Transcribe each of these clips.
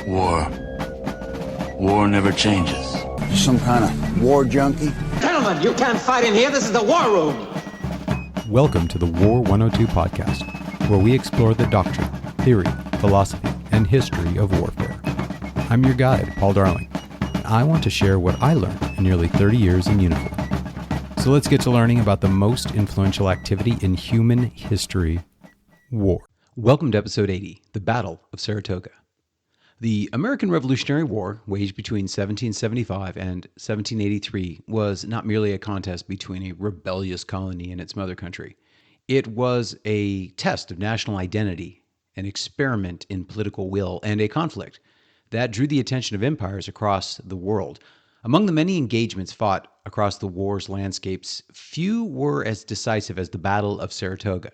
War. War never changes. Some kind of war junkie? Gentlemen, you can't fight in here. This is the war room. Welcome to the War 102 podcast, where we explore the doctrine, theory, philosophy, and history of warfare. I'm your guide, Paul Darling, and I want to share what I learned in nearly 30 years in uniform. So let's get to learning about the most influential activity in human history, war. Welcome to episode 80, the Battle of Saratoga. The American Revolutionary War, waged between 1775 and 1783, was not merely a contest between a rebellious colony and its mother country. It was a test of national identity, an experiment in political will, and a conflict that drew the attention of empires across the world. Among the many engagements fought across the war's landscapes, few were as decisive as the Battle of Saratoga.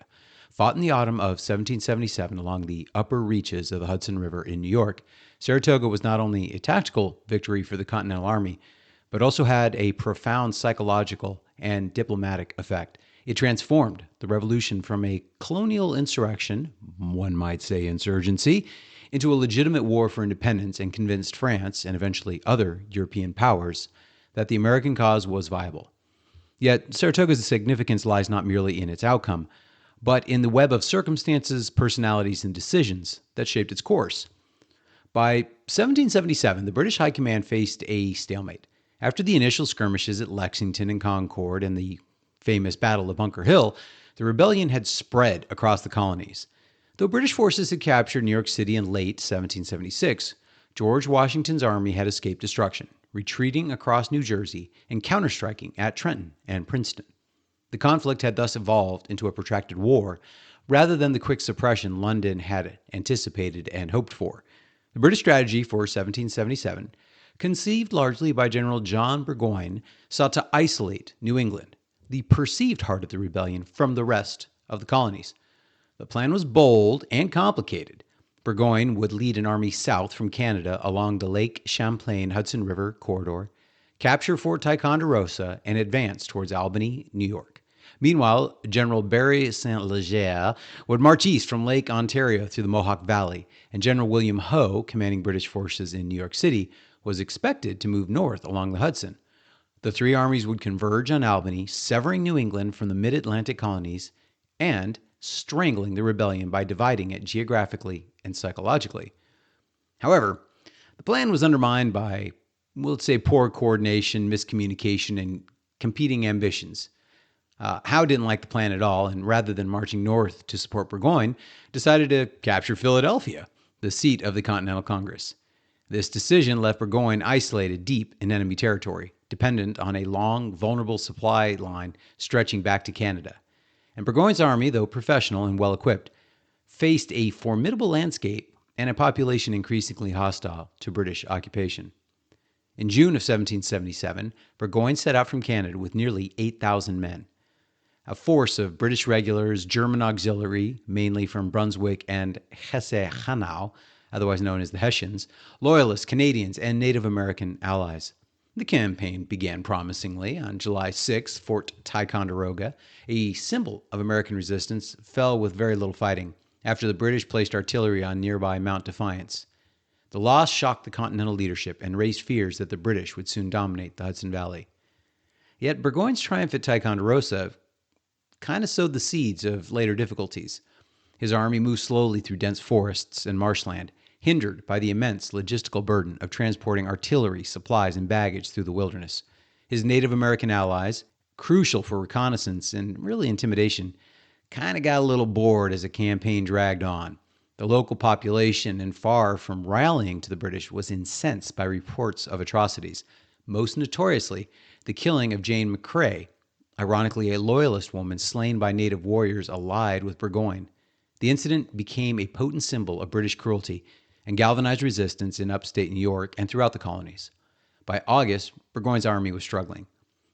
Fought in the autumn of 1777 along the upper reaches of the Hudson River in New York, Saratoga was not only a tactical victory for the Continental Army, but also had a profound psychological and diplomatic effect. It transformed the revolution from a colonial insurrection, one might say insurgency, into a legitimate war for independence and convinced France, and eventually other European powers, that the American cause was viable. Yet Saratoga's significance lies not merely in its outcome, but in the web of circumstances, personalities, and decisions that shaped its course. By 1777, the British High Command faced a stalemate. After the initial skirmishes at Lexington and Concord and the famous Battle of Bunker Hill, the rebellion had spread across the colonies. Though British forces had captured New York City in late 1776, George Washington's army had escaped destruction, retreating across New Jersey and counterstriking at Trenton and Princeton. The conflict had thus evolved into a protracted war, rather than the quick suppression London had anticipated and hoped for. The British strategy for 1777, conceived largely by General John Burgoyne, sought to isolate New England, the perceived heart of the rebellion, from the rest of the colonies. The plan was bold and complicated. Burgoyne would lead an army south from Canada along the Lake Champlain-Hudson River corridor, capture Fort Ticonderoga, and advance towards Albany, New York. Meanwhile, General Barry St. Leger would march east from Lake Ontario through the Mohawk Valley, and General William Howe, commanding British forces in New York City, was expected to move north along the Hudson. The three armies would converge on Albany, severing New England from the mid-Atlantic colonies and strangling the rebellion by dividing it geographically and psychologically. However, the plan was undermined by, let's say, poor coordination, miscommunication, and competing ambitions. Howe didn't like the plan at all, and rather than marching north to support Burgoyne, decided to capture Philadelphia, the seat of the Continental Congress. This decision left Burgoyne isolated deep in enemy territory, dependent on a long, vulnerable supply line stretching back to Canada. And Burgoyne's army, though professional and well-equipped, faced a formidable landscape and a population increasingly hostile to British occupation. In June of 1777, Burgoyne set out from Canada with nearly 8,000 men. A force of British regulars, German auxiliary, mainly from Brunswick and Hesse-Hanau, otherwise known as the Hessians, loyalists, Canadians, and Native American allies. The campaign began promisingly. On July 6, Fort Ticonderoga, a symbol of American resistance, fell with very little fighting after the British placed artillery on nearby Mount Defiance. The loss shocked the Continental leadership and raised fears that the British would soon dominate the Hudson Valley. Yet Burgoyne's triumph at Ticonderoga kind of sowed the seeds of later difficulties. His army moved slowly through dense forests and marshland, hindered by the immense logistical burden of transporting artillery, supplies, and baggage through the wilderness. His Native American allies, crucial for reconnaissance and really intimidation, kind of got a little bored as the campaign dragged on. The local population, and far from rallying to the British, was incensed by reports of atrocities, most notoriously the killing of Jane McCrae, ironically a loyalist woman slain by native warriors allied with Burgoyne. The incident became a potent symbol of British cruelty and galvanized resistance in upstate New York and throughout the colonies. By August, Burgoyne's army was struggling.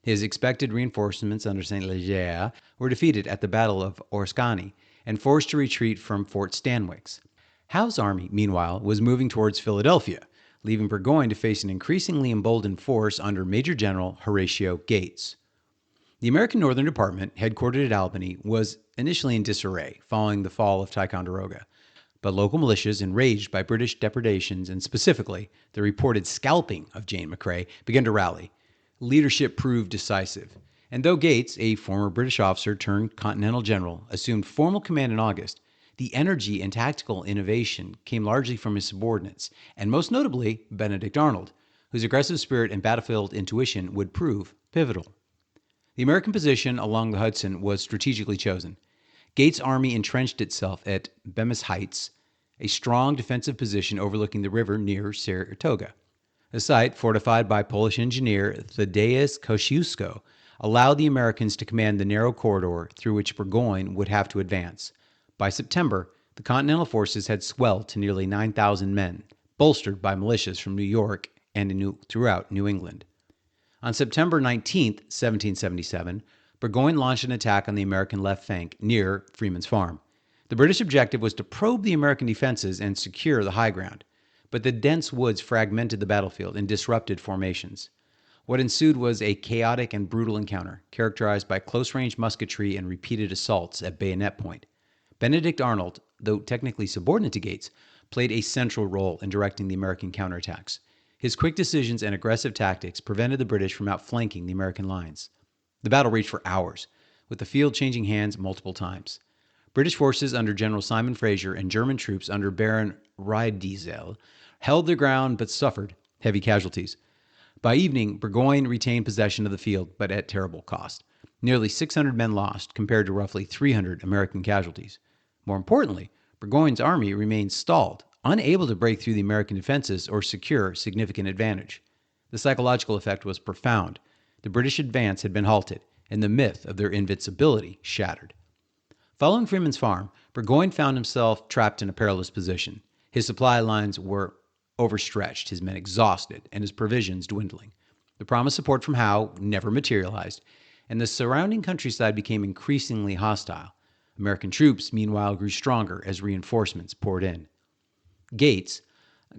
His expected reinforcements under St. Leger were defeated at the Battle of Oriskany and forced to retreat from Fort Stanwix. Howe's army, meanwhile, was moving towards Philadelphia, leaving Burgoyne to face an increasingly emboldened force under Major General Horatio Gates. The American Northern Department, headquartered at Albany, was initially in disarray following the fall of Ticonderoga. But local militias, enraged by British depredations and specifically the reported scalping of Jane McCrae, began to rally. Leadership proved decisive. And though Gates, a former British officer turned Continental General, assumed formal command in August, the energy and tactical innovation came largely from his subordinates, and most notably Benedict Arnold, whose aggressive spirit and battlefield intuition would prove pivotal. The American position along the Hudson was strategically chosen. Gates' army entrenched itself at Bemis Heights, a strong defensive position overlooking the river near Saratoga. The site, fortified by Polish engineer Thaddeus Kosciuszko, allowed the Americans to command the narrow corridor through which Burgoyne would have to advance. By September, the Continental forces had swelled to nearly 9,000 men, bolstered by militias from New York and throughout New England. On September 19, 1777, Burgoyne launched an attack on the American left flank near Freeman's Farm. The British objective was to probe the American defenses and secure the high ground, but the dense woods fragmented the battlefield and disrupted formations. What ensued was a chaotic and brutal encounter, characterized by close-range musketry and repeated assaults at bayonet point. Benedict Arnold, though technically subordinate to Gates, played a central role in directing the American counterattacks. His quick decisions and aggressive tactics prevented the British from outflanking the American lines. The battle raged for hours, with the field changing hands multiple times. British forces under General Simon Fraser and German troops under Baron Riedesel held their ground but suffered heavy casualties. By evening, Burgoyne retained possession of the field, but at terrible cost. Nearly 600 men lost, compared to roughly 300 American casualties. More importantly, Burgoyne's army remained stalled, unable to break through the American defenses or secure significant advantage. The psychological effect was profound. The British advance had been halted, and the myth of their invincibility shattered. Following Freeman's Farm, Burgoyne found himself trapped in a perilous position. His supply lines were overstretched, his men exhausted, and his provisions dwindling. The promised support from Howe never materialized, and the surrounding countryside became increasingly hostile. American troops, meanwhile, grew stronger as reinforcements poured in. Gates,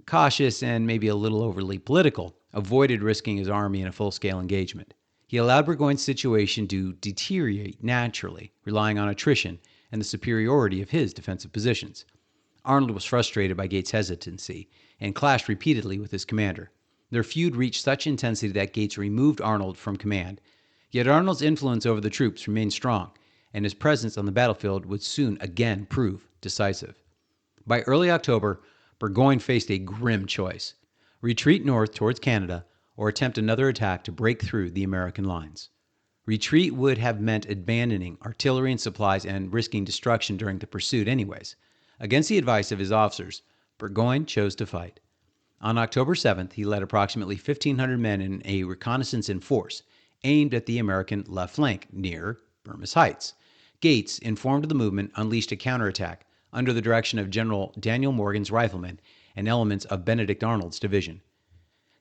cautious and maybe a little overly political, avoided risking his army in a full-scale engagement. He allowed Burgoyne's situation to deteriorate naturally, relying on attrition and the superiority of his defensive positions. Arnold was frustrated by Gates' hesitancy and clashed repeatedly with his commander. Their feud reached such intensity that Gates removed Arnold from command. Yet Arnold's influence over the troops remained strong, and his presence on the battlefield would soon again prove decisive. By early October, Burgoyne faced a grim choice: retreat north towards Canada or attempt another attack to break through the American lines. Retreat would have meant abandoning artillery and supplies and risking destruction during the pursuit anyways. Against the advice of his officers, Burgoyne chose to fight. On October 7th, he led approximately 1,500 men in a reconnaissance in force aimed at the American left flank near Bemis Heights. Gates, informed of the movement, unleashed a counterattack under the direction of General Daniel Morgan's riflemen and elements of Benedict Arnold's division.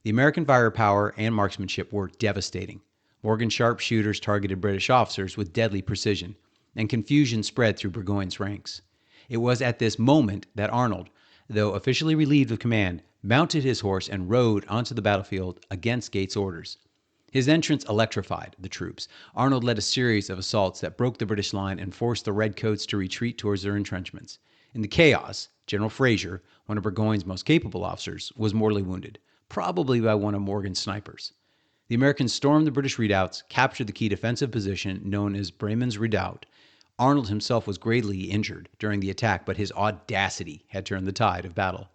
The American firepower and marksmanship were devastating. Morgan's sharpshooters targeted British officers with deadly precision, and confusion spread through Burgoyne's ranks. It was at this moment that Arnold, though officially relieved of command, mounted his horse and rode onto the battlefield against Gates' orders. His entrance electrified the troops. Arnold led a series of assaults that broke the British line and forced the Redcoats to retreat towards their entrenchments. In the chaos, General Fraser, one of Burgoyne's most capable officers, was mortally wounded, probably by one of Morgan's snipers. The Americans stormed the British redoubts, captured the key defensive position known as Bremen's Redoubt. Arnold himself was gravely injured during the attack, but his audacity had turned the tide of battle.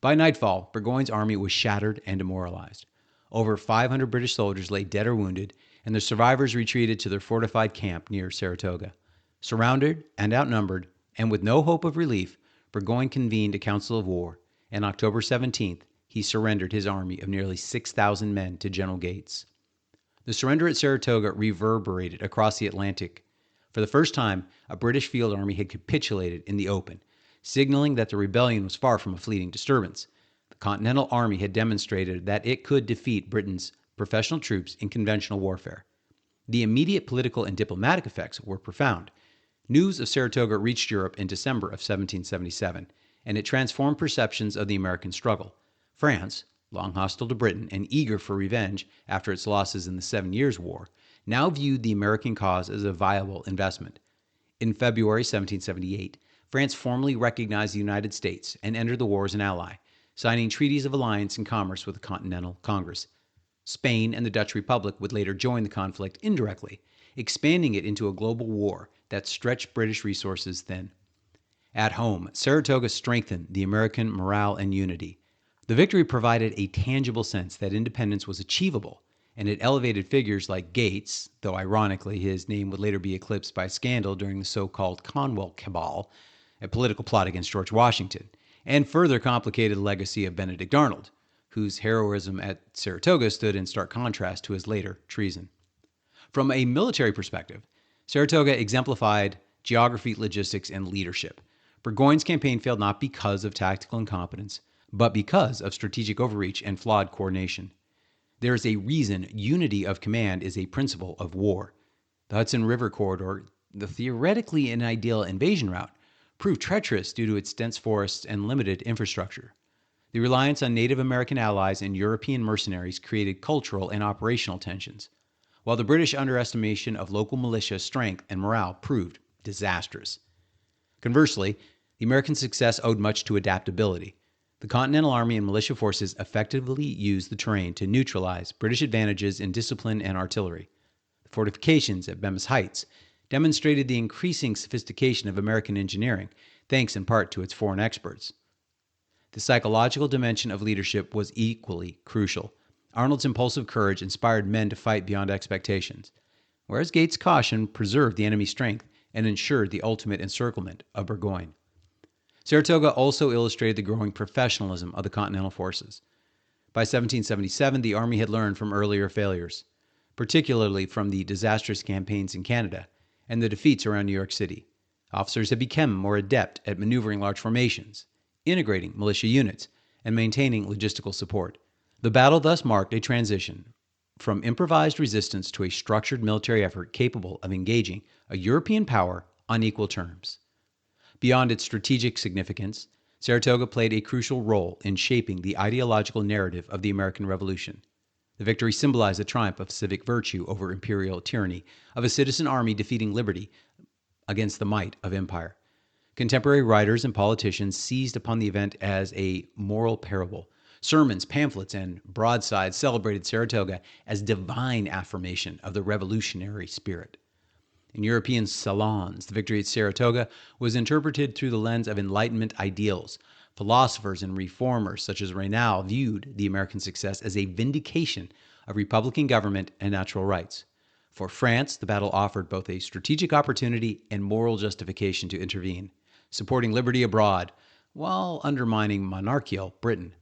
By nightfall, Burgoyne's army was shattered and demoralized. Over 500 British soldiers lay dead or wounded, and the survivors retreated to their fortified camp near Saratoga. Surrounded and outnumbered, and with no hope of relief, Burgoyne convened a council of war, and October 17th, he surrendered his army of nearly 6,000 men to General Gates. The surrender at Saratoga reverberated across the Atlantic. For the first time, a British field army had capitulated in the open, signaling that the rebellion was far from a fleeting disturbance. The Continental Army had demonstrated that it could defeat Britain's professional troops in conventional warfare. The immediate political and diplomatic effects were profound. News of Saratoga reached Europe in December of 1777, and it transformed perceptions of the American struggle. France, long hostile to Britain and eager for revenge after its losses in the 7 Years' War, now viewed the American cause as a viable investment. In February 1778, France formally recognized the United States and entered the war as an ally, signing treaties of alliance and commerce with the Continental Congress. Spain and the Dutch Republic would later join the conflict indirectly, expanding it into a global war that stretched British resources thin. At home, Saratoga strengthened the American morale and unity. The victory provided a tangible sense that independence was achievable, and it elevated figures like Gates, though ironically his name would later be eclipsed by scandal during the so-called Conwell Cabal, a political plot against George Washington, and further complicated the legacy of Benedict Arnold, whose heroism at Saratoga stood in stark contrast to his later treason. From a military perspective, Saratoga exemplified geography, logistics, and leadership. Burgoyne's campaign failed not because of tactical incompetence, but because of strategic overreach and flawed coordination. There is a reason unity of command is a principle of war. The Hudson River corridor, the theoretically an ideal invasion route, proved treacherous due to its dense forests and limited infrastructure. The reliance on Native American allies and European mercenaries created cultural and operational tensions, while the British underestimation of local militia strength and morale proved disastrous. Conversely, the American success owed much to adaptability. The Continental Army and militia forces effectively used the terrain to neutralize British advantages in discipline and artillery. The fortifications at Bemis Heights demonstrated the increasing sophistication of American engineering, thanks in part to its foreign experts. The psychological dimension of leadership was equally crucial. Arnold's impulsive courage inspired men to fight beyond expectations, whereas Gates' caution preserved the enemy's strength and ensured the ultimate encirclement of Burgoyne. Saratoga also illustrated the growing professionalism of the Continental forces. By 1777, the Army had learned from earlier failures, particularly from the disastrous campaigns in Canada and the defeats around New York City. Officers had become more adept at maneuvering large formations, integrating militia units, and maintaining logistical support. The battle thus marked a transition from improvised resistance to a structured military effort capable of engaging a European power on equal terms. Beyond its strategic significance, Saratoga played a crucial role in shaping the ideological narrative of the American Revolution. The victory symbolized the triumph of civic virtue over imperial tyranny, of a citizen army defeating liberty against the might of empire. Contemporary writers and politicians seized upon the event as a moral parable. Sermons, pamphlets, and broadsides celebrated Saratoga as divine affirmation of the revolutionary spirit. In European salons, the victory at Saratoga was interpreted through the lens of Enlightenment ideals. Philosophers and reformers such as Raynal viewed the American success as a vindication of republican government and natural rights. For France, the battle offered both a strategic opportunity and moral justification to intervene, supporting liberty abroad while undermining monarchical Britain.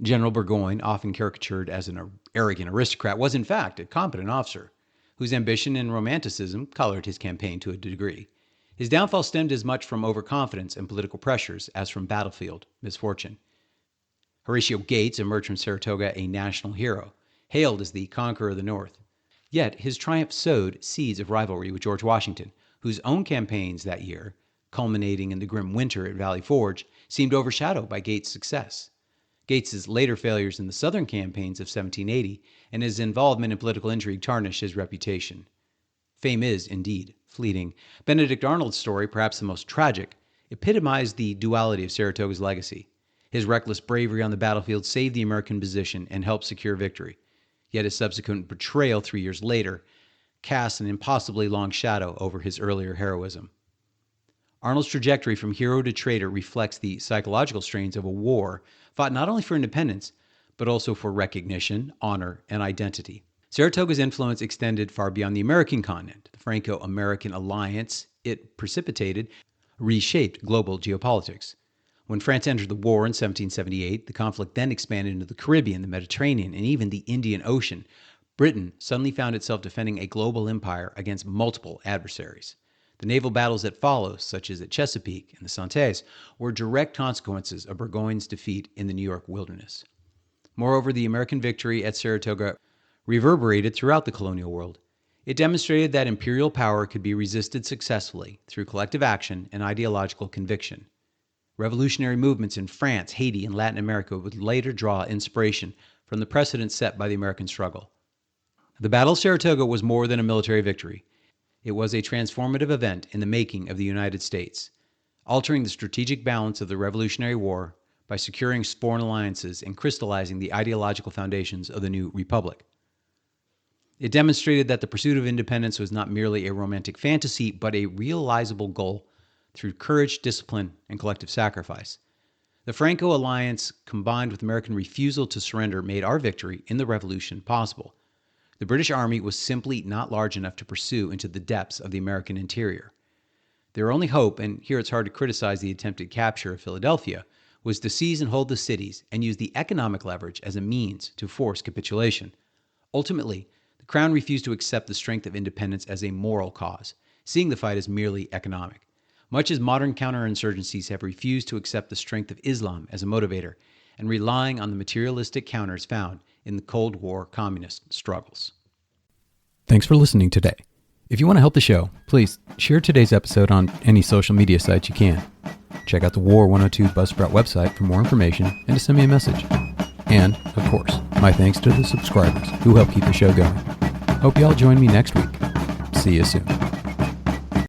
General Burgoyne, often caricatured as an arrogant aristocrat, was in fact a competent officer whose ambition and romanticism colored his campaign to a degree. His downfall stemmed as much from overconfidence and political pressures as from battlefield misfortune. Horatio Gates emerged from Saratoga a national hero, hailed as the conqueror of the North. Yet his triumph sowed seeds of rivalry with George Washington, whose own campaigns that year, culminating in the grim winter at Valley Forge, seemed overshadowed by Gates' success. Gates's later failures in the Southern campaigns of 1780 and his involvement in political intrigue tarnished his reputation. Fame is, indeed, fleeting. Benedict Arnold's story, perhaps the most tragic, epitomized the duality of Saratoga's legacy. His reckless bravery on the battlefield saved the American position and helped secure victory. Yet his subsequent betrayal 3 years later cast an impossibly long shadow over his earlier heroism. Arnold's trajectory from hero to traitor reflects the psychological strains of a war fought not only for independence, but also for recognition, honor, and identity. Saratoga's influence extended far beyond the American continent. The Franco-American alliance it precipitated reshaped global geopolitics. When France entered the war in 1778, the conflict then expanded into the Caribbean, the Mediterranean, and even the Indian Ocean. Britain suddenly found itself defending a global empire against multiple adversaries. The naval battles that followed, such as at Chesapeake and the Santés, were direct consequences of Burgoyne's defeat in the New York wilderness. Moreover, the American victory at Saratoga reverberated throughout the colonial world. It demonstrated that imperial power could be resisted successfully through collective action and ideological conviction. Revolutionary movements in France, Haiti, and Latin America would later draw inspiration from the precedent set by the American struggle. The Battle of Saratoga was more than a military victory. It was a transformative event in the making of the United States. altering the strategic balance of the Revolutionary War by securing foreign alliances and crystallizing the ideological foundations of the new republic. It demonstrated that the pursuit of independence was not merely a romantic fantasy, but a realizable goal through courage, discipline, and collective sacrifice. The Franco alliance, combined with American refusal to surrender, made our victory in the Revolution possible. The British Army was simply not large enough to pursue into the depths of the American interior. Their only hope, and here it's hard to criticize the attempted capture of Philadelphia, was to seize and hold the cities and use the economic leverage as a means to force capitulation. Ultimately, the Crown refused to accept the strength of independence as a moral cause, seeing the fight as merely economic. Much as modern counterinsurgencies have refused to accept the strength of Islam as a motivator and relying on the materialistic counters found in the Cold War communist struggles. Thanks for listening today. If you want to help the show, please share today's episode on any social media sites you can. Check out the War 102 Buzzsprout website for more information and to send me a message. And, of course, my thanks to the subscribers who help keep the show going. Hope you all join me next week. See you soon.